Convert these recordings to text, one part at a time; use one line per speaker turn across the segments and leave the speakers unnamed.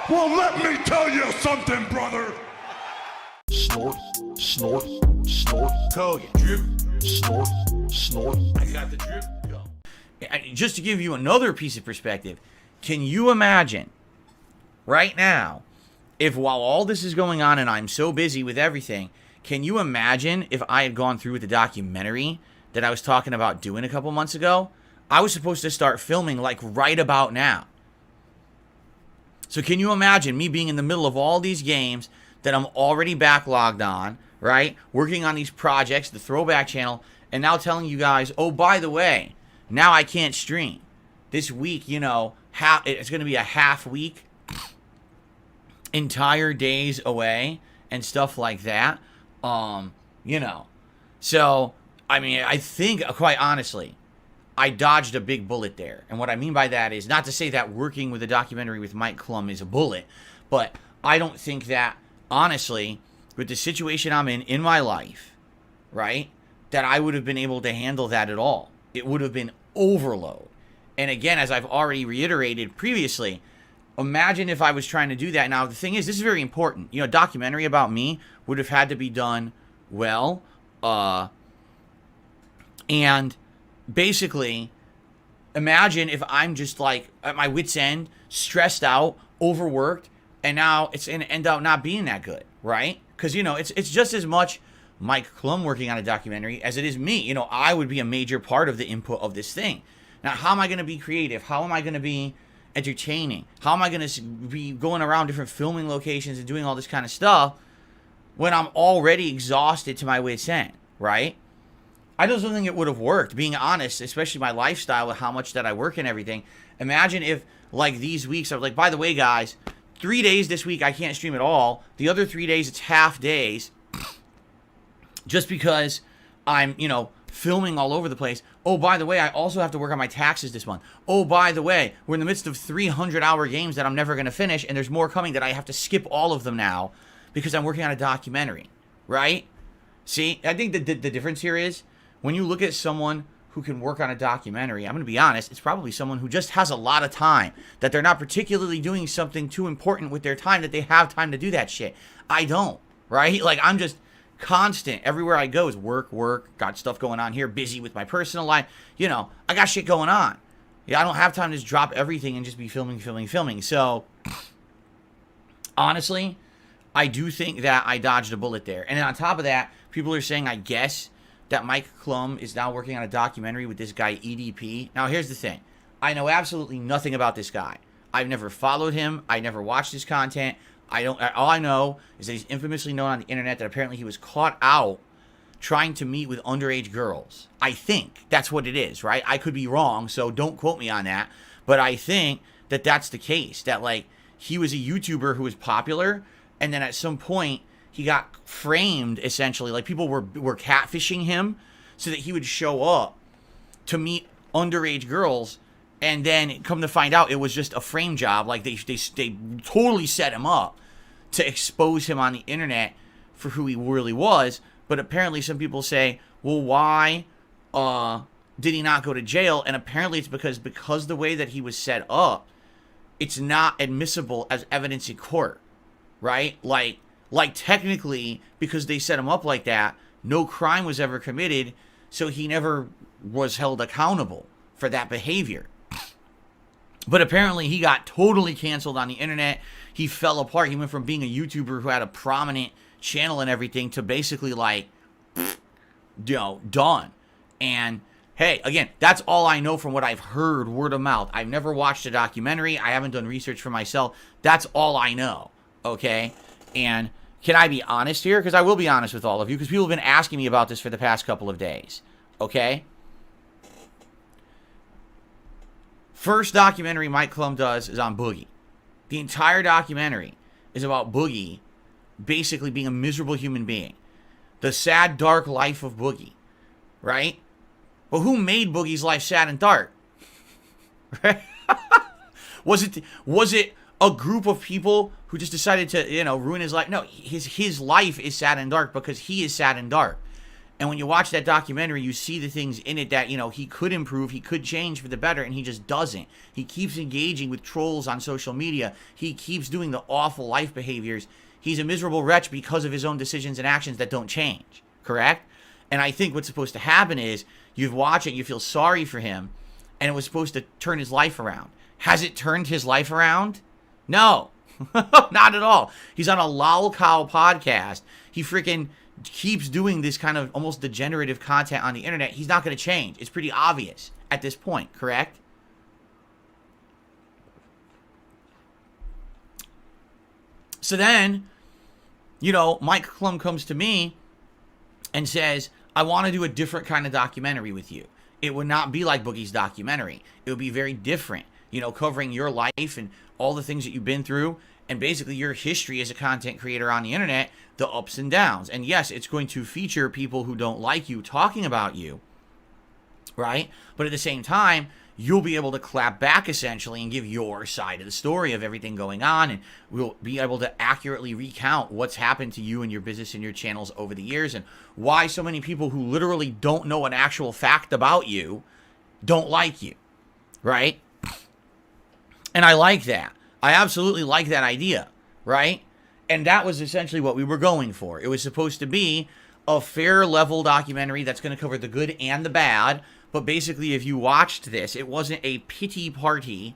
Well, let me tell you something, brother.
Snort, snort, snort.
Kogan. Drip.
Snort, snort.
I got the drip. Go. Just to give you another piece of perspective, can you imagine right now, if while all this is going on and I'm so busy with everything, can you imagine if I had gone through with the documentary that I was talking about doing a couple months ago? I was supposed to start filming like right about now. So can you imagine me being in the middle of all these games that I'm already backlogged on, right? Working on these projects, the throwback channel, and now telling you guys, oh, by the way, now I can't stream. This week, you know, it's going to be a half week, entire days away, and stuff like that. You know. So, I mean, I think, quite honestly, I dodged a big bullet there. And what I mean by that is not to say that working with a documentary with Mike Clum is a bullet, but I don't think that, honestly, with the situation I'm in my life, right, that I would have been able to handle that at all. It would have been overload. And again, as I've already reiterated previously, imagine if I was trying to do that. Now, the thing is, this is very important. You know, a documentary about me would have had to be done well, and basically, imagine if I'm just like at my wit's end, stressed out, overworked, and now it's going to end up not being that good, right? Because, you know, it's just as much Mike Clum working on a documentary as it is me. You know, I would be a major part of the input of this thing. Now, how am I going to be creative? How am I going to be entertaining? How am I going to be going around different filming locations and doing all this kind of stuff when I'm already exhausted to my wit's end, right? I just don't think it would have worked, being honest, especially my lifestyle with how much that I work and everything. Imagine if, like, these weeks, I was like, by the way, guys, 3 days this week I can't stream at all. The other 3 days, it's half days. Just because I'm, you know, filming all over the place. Oh, by the way, I also have to work on my taxes this month. Oh, by the way, we're in the midst of 300-hour games that I'm never going to finish, and there's more coming that I have to skip all of them now because I'm working on a documentary, right? See, I think the difference here is, when you look at someone who can work on a documentary, I'm going to be honest, it's probably someone who just has a lot of time, that they're not particularly doing something too important with their time, that they have time to do that shit. I don't, right? Like, I'm just constant. Everywhere I go is work, got stuff going on here, busy with my personal life. You know, I got shit going on. Yeah, I don't have time to just drop everything and just be filming. So, honestly, I do think that I dodged a bullet there. And then on top of that, people are saying, I guess, that Mike Clum is now working on a documentary with this guy EDP. Now, here's the thing. I know absolutely nothing about this guy. I've never followed him. I never watched his content. All I know is that he's infamously known on the internet that apparently he was caught out trying to meet with underage girls. I think that's what it is, right? I could be wrong, so don't quote me on that. But I think that that's the case. That, like, he was a YouTuber who was popular, and then at some point, he got framed, essentially. Like, people were catfishing him so that he would show up to meet underage girls, and then come to find out it was just a frame job. Like, they totally set him up to expose him on the internet for who he really was. But apparently some people say, well, why did he not go to jail? And apparently it's because the way that he was set up, it's not admissible as evidence in court, right? Like, technically, because they set him up like that, no crime was ever committed, so he never was held accountable for that behavior. But apparently, he got totally canceled on the internet. He fell apart. He went from being a YouTuber who had a prominent channel and everything to basically, like, you know, done. And, hey, again, that's all I know from what I've heard, word of mouth. I've never watched a documentary. I haven't done research for myself. That's all I know, okay? And can I be honest here? Because I will be honest with all of you, because people have been asking me about this for the past couple of days. Okay? First documentary Mike Clum does is on Boogie. The entire documentary is about Boogie basically being a miserable human being. The sad, dark life of Boogie. Right? Well, who made Boogie's life sad and dark? Right? Was it a group of people who just decided to, you know, ruin his life? No, his life is sad and dark because he is sad and dark. And when you watch that documentary, you see the things in it that, you know, he could improve, he could change for the better, and he just doesn't. He keeps engaging with trolls on social media. He keeps doing the awful life behaviors. He's a miserable wretch because of his own decisions and actions that don't change, correct? And I think what's supposed to happen is you watch it, you feel sorry for him, and it was supposed to turn his life around. Has it turned his life around? No, not at all. He's on a lol cow podcast. He freaking keeps doing this kind of almost degenerative content on the internet. He's not going to change. It's pretty obvious at this point, correct? So then, you know, Mike Clum comes to me and says, I want to do a different kind of documentary with you. It would not be like Boogie's documentary. It would be very different, you know, covering your life and all the things that you've been through and basically your history as a content creator on the internet, the ups and downs. And yes, it's going to feature people who don't like you talking about you, right? But at the same time, you'll be able to clap back essentially and give your side of the story of everything going on, and we'll be able to accurately recount what's happened to you and your business and your channels over the years, and why so many people who literally don't know an actual fact about you don't like you, right? And I like that. I absolutely like that idea, right? And that was essentially what we were going for. It was supposed to be a fair level documentary that's going to cover the good and the bad. But basically, if you watched this, it wasn't a pity party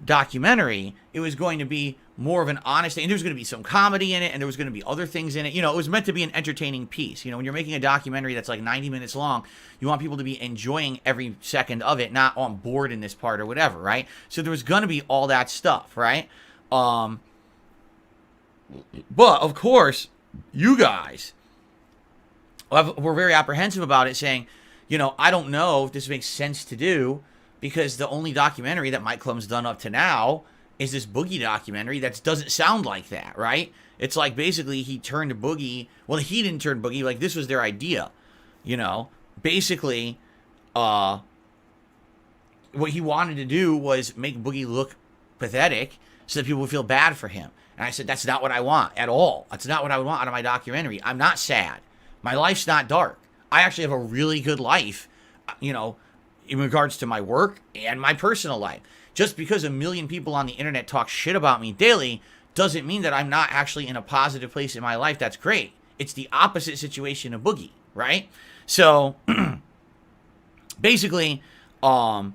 documentary. It was going to be more of an honest, and there was going to be some comedy in it, and there was going to be other things in it. You know, it was meant to be an entertaining piece. You know, when you're making a documentary that's like 90 minutes long, you want people to be enjoying every second of it, not on board in this part or whatever, right? So there was going to be all that stuff, right? But of course, you guys were very apprehensive about it, saying, you know, I don't know if this makes sense to do, because the only documentary that Mike Clum's done up to now is this Boogie documentary that doesn't sound like that, right? It's like basically he turned Boogie. Well, he didn't turn Boogie. Like, this was their idea, you know? Basically, what he wanted to do was make Boogie look pathetic so that people would feel bad for him. And I said, that's not what I want at all. That's not what I would want out of my documentary. I'm not sad. My life's not dark. I actually have a really good life, you know, in regards to my work and my personal life. Just because a million people on the internet talk shit about me daily doesn't mean that I'm not actually in a positive place in my life. That's great. It's the opposite situation of Boogie, right? So, basically, the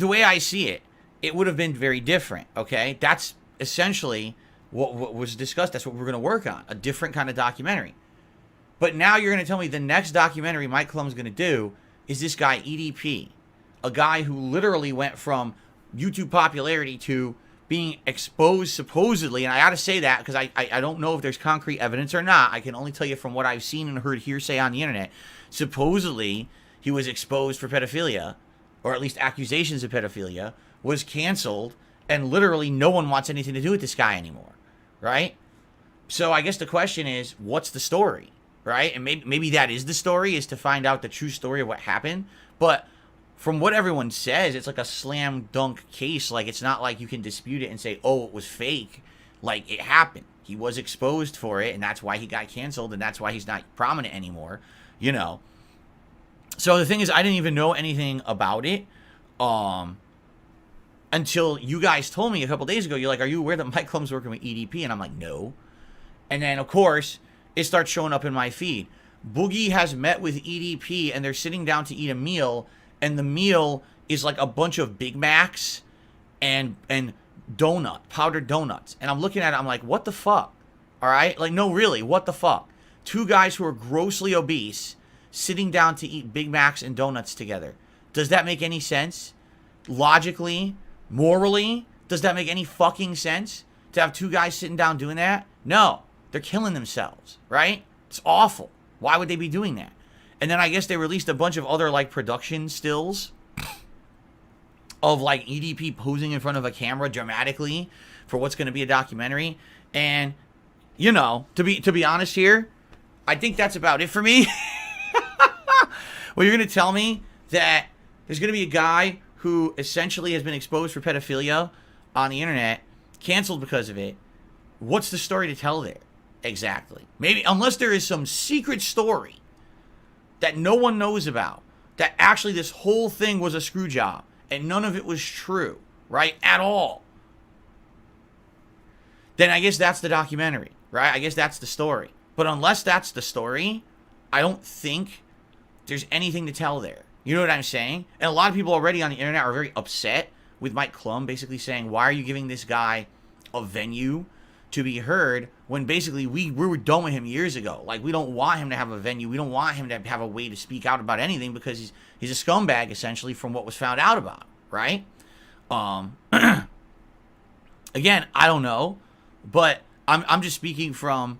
way I see it, it would have been very different, okay? That's essentially what was discussed. That's what we're going to work on, a different kind of documentary. But now you're going to tell me the next documentary Mike Clum's going to do is this guy, EDP, a guy who literally went from YouTube popularity to being exposed supposedly, and I got to say that because I don't know if there's concrete evidence or not. I can only tell you from what I've seen and heard hearsay on the internet. Supposedly, he was exposed for pedophilia, or at least accusations of pedophilia, was canceled, and literally no one wants anything to do with this guy anymore, right? So I guess the question is, what's the story? Right? And maybe that is the story, is to find out the true story of what happened. But from what everyone says, it's like a slam dunk case. Like, it's not like you can dispute it and say, oh, it was fake. Like, it happened. He was exposed for it, and that's why he got canceled, and that's why he's not prominent anymore, you know. So the thing is, I didn't even know anything about it until you guys told me a couple days ago. You're like, are you aware that Mike Clum's working with EDP? And I'm like, no. And then, of course, it starts showing up in my feed. Boogie has met with EDP, and they're sitting down to eat a meal, and the meal is like a bunch of Big Macs and powdered donuts. And I'm looking at it, I'm like, what the fuck? All right? Like, no, really, what the fuck? Two guys who are grossly obese sitting down to eat Big Macs and donuts together. Does that make any sense? Logically? Morally? Does that make any fucking sense? To have two guys sitting down doing that? No. They're killing themselves, right? It's awful. Why would they be doing that? And then I guess they released a bunch of other, like, production stills of, like, EDP posing in front of a camera dramatically for what's going to be a documentary. And, you know, to be honest here, I think that's about it for me. Well, you're going to tell me that there's going to be a guy who essentially has been exposed for pedophilia on the internet, canceled because of it. What's the story to tell there? Exactly. Maybe, unless there is some secret story that no one knows about, that actually this whole thing was a screw job and none of it was true, right? At all. Then I guess that's the documentary, right? I guess that's the story. But unless that's the story, I don't think there's anything to tell there. You know what I'm saying? And a lot of people already on the internet are very upset with Mike Clum basically saying, why are you giving this guy a venue to be heard when basically we were done with him years ago? Like, we don't want him to have a venue. We don't want him to have a way to speak out about anything because he's a scumbag, essentially, from what was found out about him, right? Again, I don't know, but I'm just speaking from,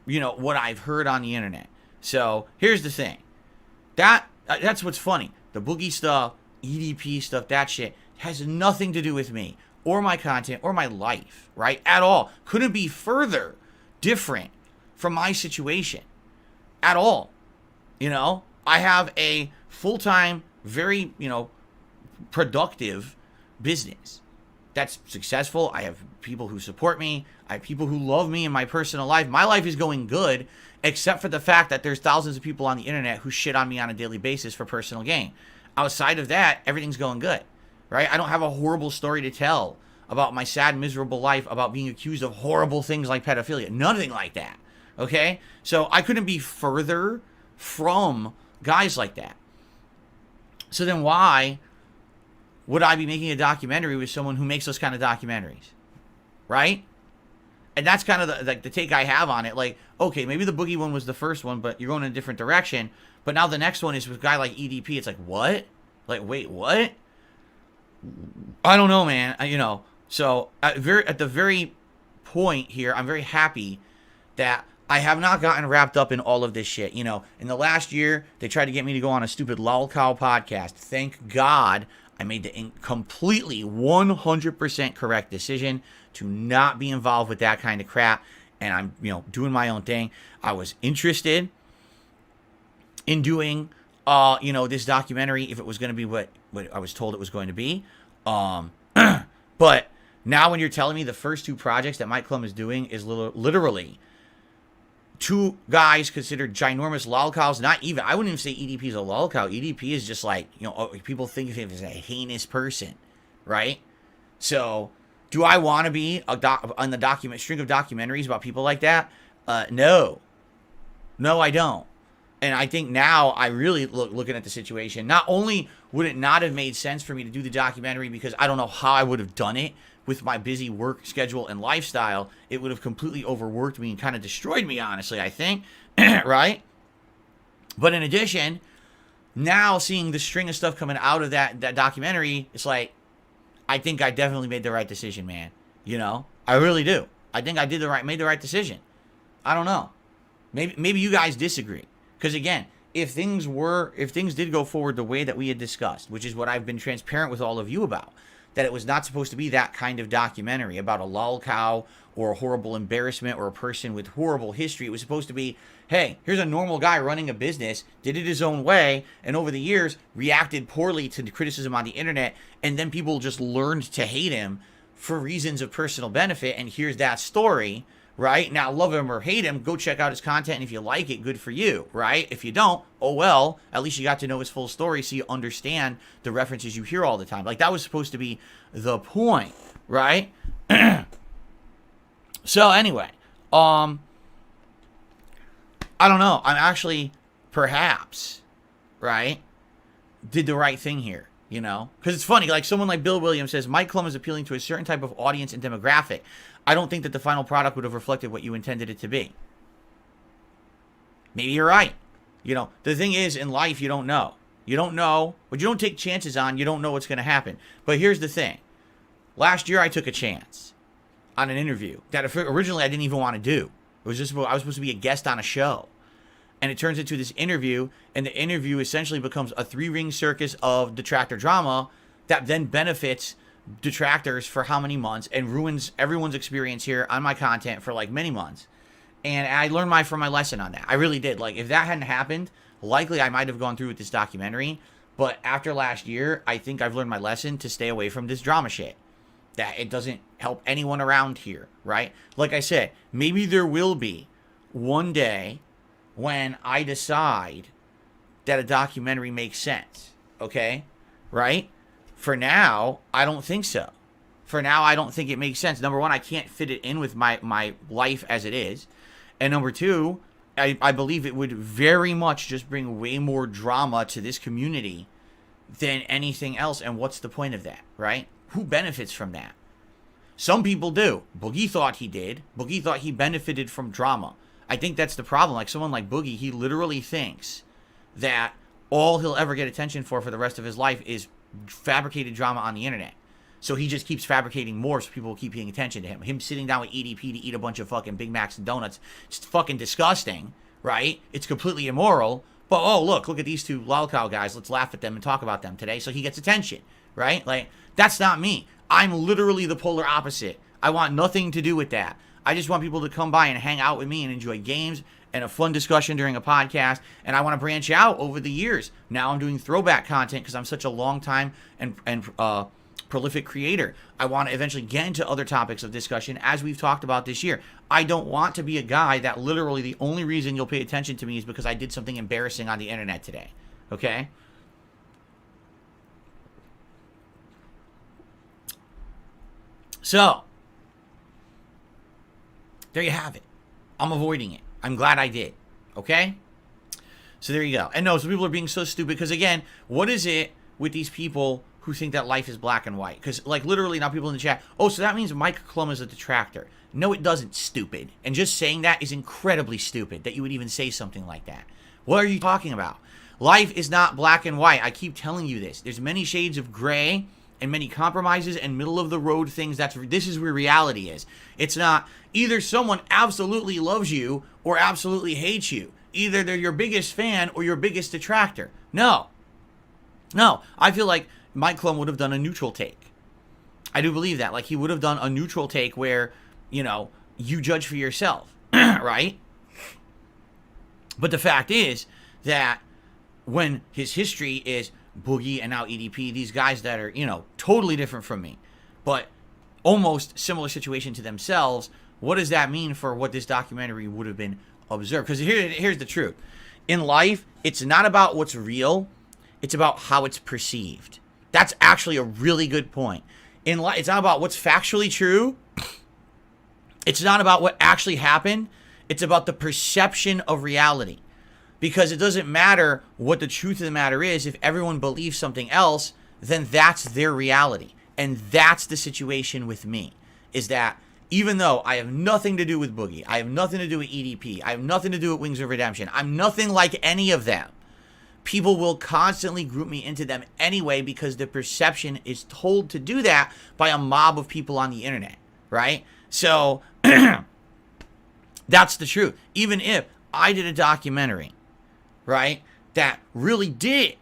you know, what I've heard on the internet. So here's the thing. That's what's funny. The Boogie stuff, EDP stuff, that shit has nothing to do with me or my content or my life, right? At all. Couldn't be further different from my situation at all. You know, I have a full-time, very, you know, productive business that's successful. I have people who support me. I have people who love me in my personal life. My life is going good, except for the fact that there's thousands of people on the internet who shit on me on a daily basis for personal gain. Outside of that, everything's going good, right? I don't have a horrible story to tell about my sad, miserable life, about being accused of horrible things like pedophilia. Nothing like that, okay? So I couldn't be further from guys like that. So then why would I be making a documentary with someone who makes those kind of documentaries, right? And that's kind of the take I have on it. Like, okay, maybe the Boogie one was the first one, but you're going in a different direction. But now the next one is with a guy like EDP. It's like, what? Like, wait, what? I don't know, man. You know, so at the very point here, I'm very happy that I have not gotten wrapped up in all of this shit. You know, in the last year, they tried to get me to go on a stupid lolcow podcast. Thank God I made the completely 100% correct decision to not be involved with that kind of crap. And I'm, you know, doing my own thing. I was interested in doing, you know, this documentary if it was going to be what I was told it was going to be. But now when you're telling me the first two projects that Mike Clum is doing is literally two guys considered ginormous lolcows. Not even, I wouldn't even say EDP is a lolcow. EDP is just like, you know, people think of him as a heinous person, right? So do I want to be on the string of documentaries about people like that? No, I don't. And I think now I really looking at the situation, not only would it not have made sense for me to do the documentary because I don't know how I would have done it with my busy work schedule and lifestyle, it would have completely overworked me and kind of destroyed me, honestly, I think, right? But in addition, now seeing the string of stuff coming out of that documentary, it's like, I think I definitely made the right decision, man. You know, I really do. I think I made the right decision. I don't know. Maybe you guys disagree. Because again, if things did go forward the way that we had discussed, which is what I've been transparent with all of you about, that it was not supposed to be that kind of documentary about a lolcow or a horrible embarrassment or a person with horrible history. It was supposed to be, hey, here's a normal guy running a business, did it his own way, and over the years reacted poorly to the criticism on the internet, and then people just learned to hate him for reasons of personal benefit, and here's that story, right? Now, love him or hate him, go check out his content, and if you like it, good for you, right? If you don't, oh well, at least you got to know his full story so you understand the references you hear all the time. Like, that was supposed to be the point, right? So, anyway, I don't know. I'm actually, perhaps, right, did the right thing here, you know? Because it's funny, like, someone like Bill Williams says, Mike Clum is appealing to a certain type of audience and demographic. I don't think that the final product would have reflected what you intended it to be. Maybe you're right. You know, the thing is, in life, you don't know. You don't know. What you don't take chances on, you don't know what's going to happen. But here's the thing. Last year, I took a chance on an interview that originally I didn't even want to do. It was just, I was supposed to be a guest on a show. And it turns into this interview, and the interview essentially becomes a three-ring circus of detractor drama that then benefits detractors for how many months and ruins everyone's experience here on my content for like many months. And I learned my lesson on that. I really did. Like, if that hadn't happened, likely I might have gone through with this documentary. But after last year, I think I've learned my lesson to stay away from this drama shit. That it doesn't help anyone around here, right? Like I said, maybe there will be one day when I decide that a documentary makes sense. Okay? Right? For now, I don't think so. For now, I don't think it makes sense. Number one, I can't fit it in with my life as it is. And number two, I believe it would very much just bring way more drama to this community than anything else. And what's the point of that, right? Who benefits from that? Some people do. Boogie thought he did. Boogie thought he benefited from drama. I think that's the problem. Like someone like Boogie, he literally thinks that all he'll ever get attention for the rest of his life is fabricated drama on the internet. So he just keeps fabricating more so people will keep paying attention to him. Him sitting down with EDP to eat a bunch of fucking Big Macs and donuts. It's fucking disgusting, right? It's completely immoral. But, oh, look at these two lolcow guys. Let's laugh at them and talk about them today. So he gets attention, right? Like, that's not me. I'm literally the polar opposite. I want nothing to do with that. I just want people to come by and hang out with me and enjoy games and a fun discussion during a podcast. And I want to branch out over the years. Now I'm doing throwback content because I'm such a long time and prolific creator. I want to eventually get into other topics of discussion as we've talked about this year. I don't want to be a guy that literally the only reason you'll pay attention to me is because I did something embarrassing on the internet today. Okay? So, there you have it. I'm avoiding it. I'm glad I did. Okay? So there you go. And no, some people are being so stupid because, again, what is it with these people who think that life is black and white? Because, like, literally now people in the chat, oh, so that means Mike Clum is a detractor. No, it doesn't, stupid. And just saying that is incredibly stupid that you would even say something like that. What are you talking about? Life is not black and white. I keep telling you this. There's many shades of gray and many compromises and middle-of-the-road things. This is where reality is. It's not either someone absolutely loves you or absolutely hates you. Either they're your biggest fan or your biggest detractor. No. I feel like Mike Clum would have done a neutral take. I do believe that. Like, he would have done a neutral take where, you judge for yourself, right? But the fact is that when his history is Boogie and now EDP, these guys that are, totally different from me, but almost similar situation to themselves, what does that mean for what this documentary would have been observed? Because here's the truth. In life, it's not about what's real. It's about how it's perceived. That's actually a really good point. In life, it's not about what's factually true. It's not about what actually happened. It's about the perception of reality. Because it doesn't matter what the truth of the matter is. If everyone believes something else, then that's their reality. And that's the situation with me. Is that even though I have nothing to do with Boogie, I have nothing to do with EDP, I have nothing to do with Wings of Redemption, I'm nothing like any of them. People will constantly group me into them anyway because the perception is told to do that by a mob of people on the internet, right? So, that's the truth. Even if I did a documentary, right, that really did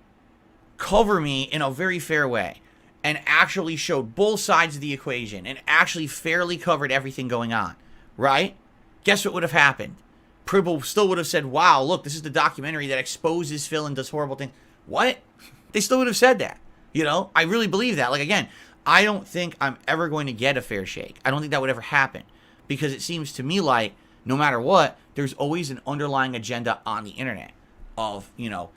cover me in a very fair way and actually showed both sides of the equation and actually fairly covered everything going on, right? Guess what would have happened? People still would have said, wow, look, this is the documentary that exposes Phil and does horrible things. What? They still would have said that. I really believe that. Like, again, I don't think I'm ever going to get a fair shake. I don't think that would ever happen because it seems to me like no matter what, there's always an underlying agenda on the internet of,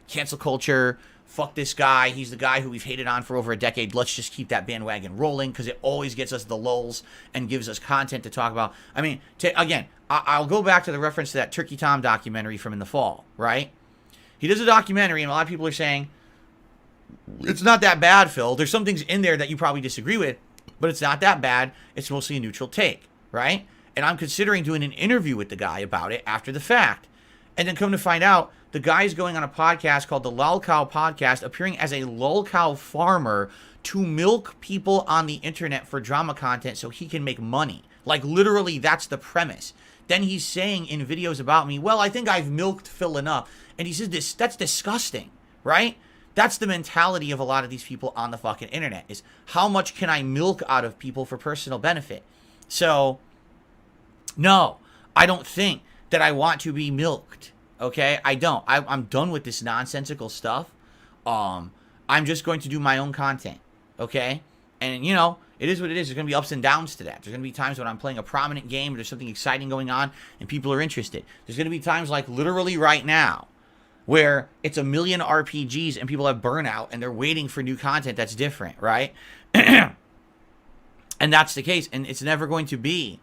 cancel culture, fuck this guy, he's the guy who we've hated on for over a decade, let's just keep that bandwagon rolling because it always gets us the lulz and gives us content to talk about. I mean, again, I'll go back to the reference to that Turkey Tom documentary from in the fall, right? He does a documentary and a lot of people are saying, it's not that bad, Phil. There's some things in there that you probably disagree with, but it's not that bad. It's mostly a neutral take, right? And I'm considering doing an interview with the guy about it after the fact. And then come to find out, the guy's going on a podcast called the Lolcow Podcast, appearing as a lolcow farmer to milk people on the internet for drama content so he can make money. Like, literally, that's the premise. Then he's saying in videos about me, well, I think I've milked Phil enough. And he says that's disgusting, right? That's the mentality of a lot of these people on the fucking internet, is how much can I milk out of people for personal benefit? So, no, I don't think that I want to be milked, okay? I don't. I'm done with this nonsensical stuff. I'm just going to do my own content, okay? And, it is what it is. There's going to be ups and downs to that. There's going to be times when I'm playing a prominent game, there's something exciting going on, and people are interested. There's going to be times like literally right now where it's a million RPGs and people have burnout and they're waiting for new content that's different, right? And that's the case. And it's never going to be,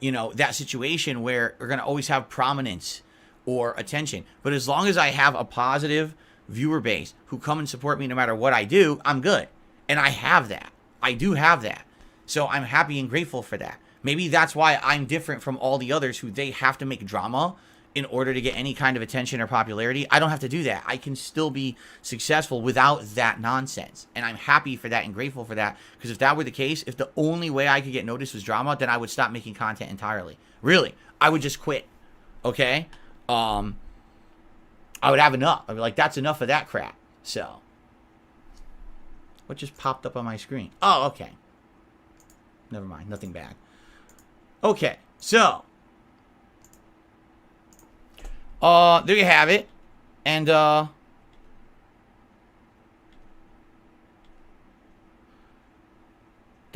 you know, that situation where we're going to always have prominence or attention. But as long as I have a positive viewer base who come and support me no matter what I do, I'm good. And I have that. I do have that. So I'm happy and grateful for that. Maybe that's why I'm different from all the others who they have to make drama in order to get any kind of attention or popularity. I don't have to do that. I can still be successful without that nonsense. And I'm happy for that and grateful for that. Because if that were the case, if the only way I could get noticed was drama, then I would stop making content entirely. Really. I would just quit. Okay? I would have enough. I'd be like, that's enough of that crap. So. What just popped up on my screen? Oh, okay. Never mind. Nothing bad. Okay. So. There you have it. And, there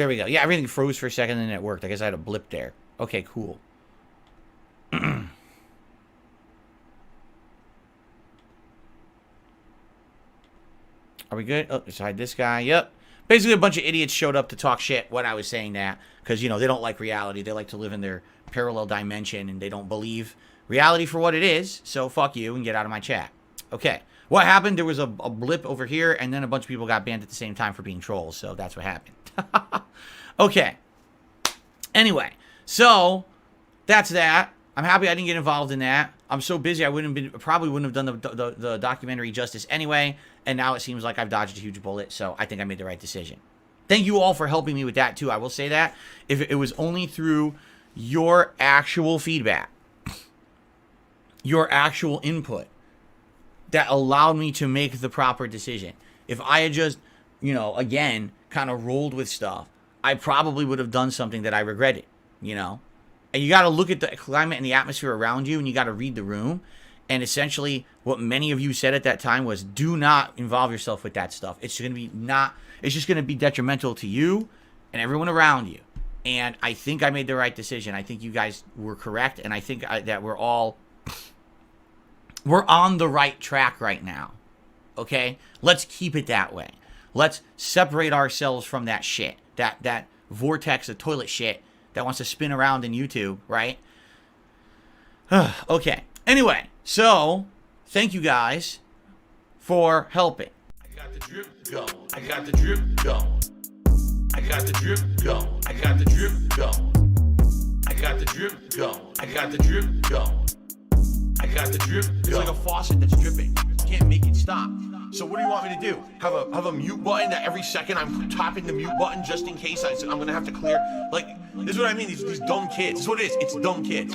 we go. Yeah, everything froze for a second and then it worked. I guess I had a blip there. Okay, cool. Are we good? Oh, let's hide this guy. Yep. Basically, a bunch of idiots showed up to talk shit when I was saying that. Because, you know, they don't like reality. They like to live in their parallel dimension. And they don't believe reality for what it is. So, fuck you and get out of my chat. Okay. What happened? There was a blip over here. And then a bunch of people got banned at the same time for being trolls. So, that's what happened. Okay. Anyway. So, that's that. I'm happy I didn't get involved in that. I'm so busy I probably wouldn't have done the documentary justice anyway. And now it seems like I've dodged a huge bullet. So I think I made the right decision. Thank you all for helping me with that too. I will say that. If it was only through your actual feedback, your actual input, that allowed me to make the proper decision. If I had just, you know, again, kind of rolled with stuff, I probably would have done something that I regretted, you know. And you got to look at the climate and the atmosphere around you, and you got to read the room. And essentially, what many of you said at that time was, do not involve yourself with that stuff. It's going to be it's just going to be detrimental to you and everyone around you. And I think I made the right decision. I think you guys were correct. And I think that we're on the right track right now. Okay? Let's keep it that way. Let's separate ourselves from that shit. That vortex of toilet shit that wants to spin around in YouTube, right? Okay. Anyway, so thank you guys for helping.
I got the drip going. I got the drip going. I got the drip going. I got the drip going. I got the drip going. I got the drip going. I got the drip going. It's like a faucet that's dripping. You can't make it stop. So what do you want me to do? Have a mute button that every second I'm tapping the mute button just in case I'm gonna have to clear? Like, this is what I mean. These dumb kids. This is what it is. It's dumb kids.